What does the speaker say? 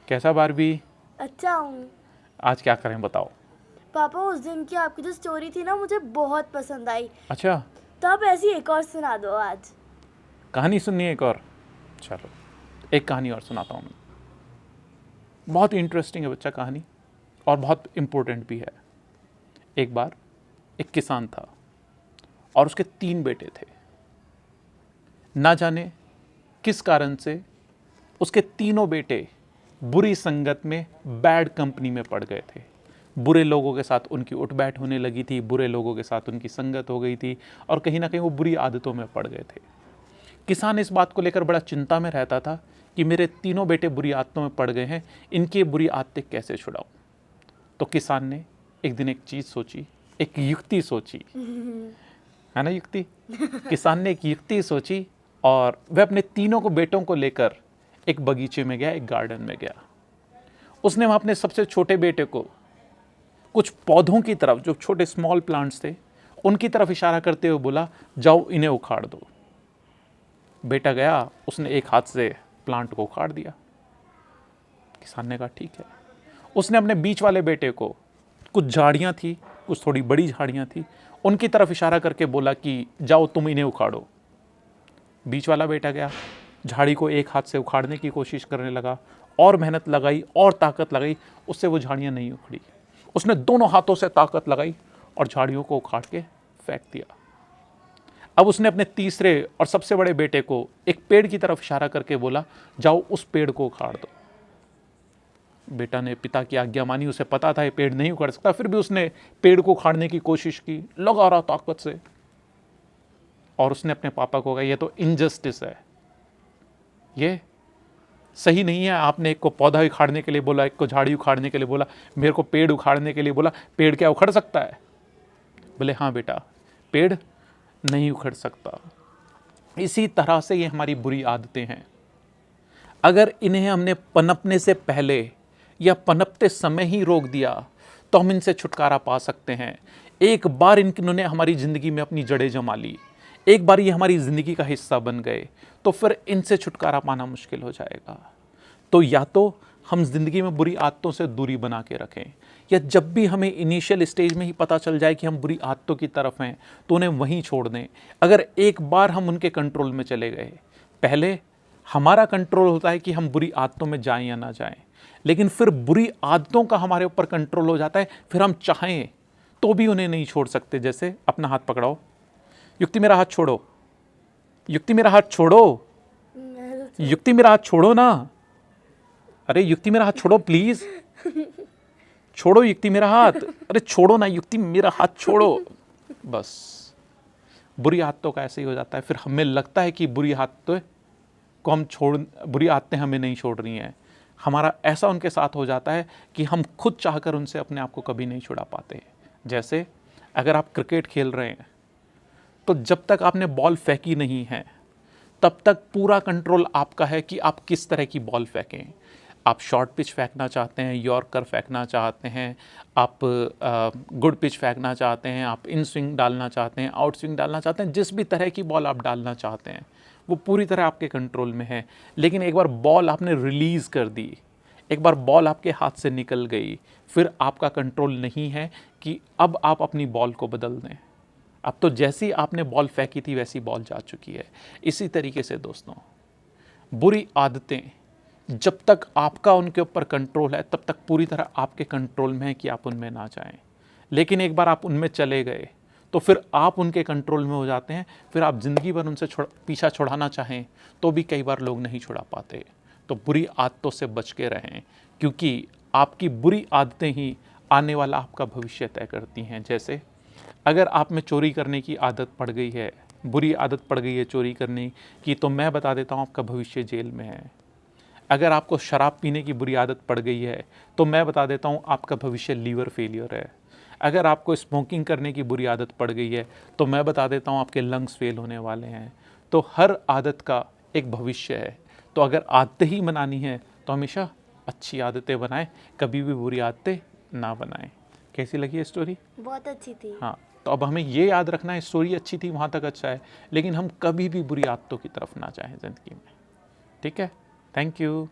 कैसा बारबी? अच्छा हूँ। आज क्या करें बताओ। पापा उस दिन की आपकी जो स्टोरी थी ना मुझे बहुत पसंद आई, अच्छा, तो आप ऐसी एक और सुना दो आज। कहानी सुननी है एक और? चलो एक कहानी और सुनाता हूँ मैं। बहुत इंटरेस्टिंग है बच्चा कहानी, और बहुत इम्पोर्टेंट भी है। एक बार एक किसान था और उसके 3 बेटे थे। ना जाने किस कारण से उसके तीनों बेटे बुरी संगत में, बैड कंपनी में पड़ गए थे। बुरे लोगों के साथ उनकी उठ बैठ होने लगी थी, बुरे लोगों के साथ उनकी संगत हो गई थी, और कहीं ना कहीं वो बुरी आदतों में पड़ गए थे। किसान इस बात को लेकर बड़ा चिंता में रहता था कि मेरे तीनों बेटे बुरी आदतों में पड़ गए हैं, इनकी बुरी आदतें कैसे छुड़ाऊं। तो किसान ने एक दिन एक चीज़ सोची, एक युक्ति सोची, है ना युक्ति। किसान ने एक युक्ति सोची और वह अपने तीनों को बेटों को लेकर एक बगीचे में गया, एक गार्डन में गया। उसने वहाँ अपने सबसे छोटे बेटे को कुछ पौधों की तरफ, जो छोटे स्मॉल प्लांट्स थे, उनकी तरफ इशारा करते हुए बोला, जाओ इन्हें उखाड़ दो। बेटा गया, उसने एक हाथ से प्लांट को उखाड़ दिया। किसान ने कहा ठीक है। उसने अपने बीच वाले बेटे को, कुछ झाड़ियाँ थी, कुछ थोड़ी बड़ी झाड़ियाँ थी, उनकी तरफ इशारा करके बोला कि जाओ तुम इन्हें उखाड़ो। बीच वाला बेटा गया, झाड़ी को एक हाथ से उखाड़ने की कोशिश करने लगा, और मेहनत लगाई और ताकत लगाई, उससे वो झाड़ियाँ नहीं उखड़ी। उसने दोनों हाथों से ताकत लगाई और झाड़ियों को उखाड़ के फेंक दिया। अब उसने अपने तीसरे और सबसे बड़े बेटे को एक पेड़ की तरफ इशारा करके बोला, जाओ उस पेड़ को उखाड़ दो। बेटा ने पिता की आज्ञा मानी, उसे पता था ये पेड़ नहीं उखाड़ सकता, फिर भी उसने पेड़ को उखाड़ने की कोशिश की, लगा रहा ताकत से। और उसने अपने पापा को कहा, ये तो इनजस्टिस है, ये सही नहीं है। आपने एक को पौधा उखाड़ने के लिए बोला, एक को झाड़ी उखाड़ने के लिए बोला, मेरे को पेड़ उखाड़ने के लिए बोला। पेड़ क्या उखड़ सकता है? बोले हाँ बेटा, पेड़ नहीं उखड़ सकता। इसी तरह से ये हमारी बुरी आदतें हैं। अगर इन्हें हमने पनपने से पहले या पनपते समय ही रोक दिया तो हम इनसे छुटकारा पा सकते हैं। एक बार इन्होंने हमारी ज़िंदगी में अपनी जड़ें जमा ली, एक बार ये हमारी ज़िंदगी का हिस्सा बन गए, तो फिर इनसे छुटकारा पाना मुश्किल हो जाएगा। तो या तो हम ज़िंदगी में बुरी आदतों से दूरी बना के रखें, या जब भी हमें इनिशियल स्टेज में ही पता चल जाए कि हम बुरी आदतों की तरफ हैं तो उन्हें वहीं छोड़ दें। अगर एक बार हम उनके कंट्रोल में चले गए, पहले हमारा कंट्रोल होता है कि हम बुरी आदतों में जाएं या ना जाएं, लेकिन फिर बुरी आदतों का हमारे ऊपर कंट्रोल हो जाता है, फिर हम चाहें तो भी उन्हें नहीं छोड़ सकते। जैसे अपना हाथ पकड़ाओ, युक्ति मेरा हाथ छोड़ो, युक्ति मेरा हाथ छोड़ो, युक्ति मेरा हाथ छोड़ो ना, अरे युक्ति मेरा हाथ छोड़ो प्लीज, छोड़ो युक्ति मेरा हाथ, अरे छोड़ो ना युक्ति मेरा हाथ छोड़ो। बस बुरी आदतों का ऐसे ही हो जाता है। फिर हमें लगता है कि बुरी आदतें को हम बुरी आदतें हमें नहीं छोड़ रही हैं। हमारा ऐसा उनके साथ हो जाता है कि हम खुद चाहकर उनसे अपने आप को कभी नहीं छुड़ा पाते। जैसे अगर आप क्रिकेट खेल रहे हैं तो जब तक आपने बॉल फेंकी नहीं है तब तक पूरा कंट्रोल आपका है कि आप किस तरह की बॉल फेंकें। आप शॉर्ट पिच फेंकना चाहते हैं, यॉर्कर फेंकना चाहते हैं, आप गुड पिच फेंकना चाहते हैं, आप इन स्विंग डालना चाहते हैं, आउट स्विंग डालना चाहते हैं, जिस भी तरह की बॉल आप डालना चाहते हैं वो पूरी तरह आपके कंट्रोल में है। लेकिन एक बार बॉल आपने रिलीज़ कर दी, एक बार बॉल आपके हाथ से निकल गई, फिर आपका कंट्रोल नहीं है कि अब आप अपनी बॉल को बदल दें। अब तो जैसी आपने बॉल फेंकी थी वैसी बॉल जा चुकी है। इसी तरीके से दोस्तों, बुरी आदतें जब तक आपका उनके ऊपर कंट्रोल है तब तक पूरी तरह आपके कंट्रोल में है कि आप उनमें ना जाएं। लेकिन एक बार आप उनमें चले गए तो फिर आप उनके कंट्रोल में हो जाते हैं। फिर आप ज़िंदगी भर उनसे पीछा छुड़ाना चाहें तो भी कई बार लोग नहीं छुड़ा पाते। तो बुरी आदतों से बच के रहें, क्योंकि आपकी बुरी आदतें ही आने वाला आपका भविष्य तय करती हैं। जैसे अगर आप में चोरी करने की आदत पड़ गई है, बुरी आदत पड़ गई है चोरी करने की, तो मैं बता देता हूँ आपका भविष्य जेल में है। अगर आपको शराब पीने की बुरी आदत पड़ गई है तो मैं बता देता हूँ आपका भविष्य लीवर फेलियर है। अगर आपको स्मोकिंग करने की बुरी आदत पड़ गई है तो मैं बता देता हूँ आपके लंग्स फेल होने वाले हैं। तो हर आदत का एक भविष्य है। तो अगर आदतें ही बनानी है तो हमेशा अच्छी आदतें बनाएं, कभी भी बुरी आदतें ना बनाएं। कैसी लगी ये स्टोरी? बहुत अच्छी थी। हाँ, तो अब हमें ये याद रखना है, स्टोरी अच्छी थी वहाँ तक अच्छा है, लेकिन हम कभी भी बुरी आदतों की तरफ ना जाएं ज़िंदगी में। ठीक है, थैंक यू।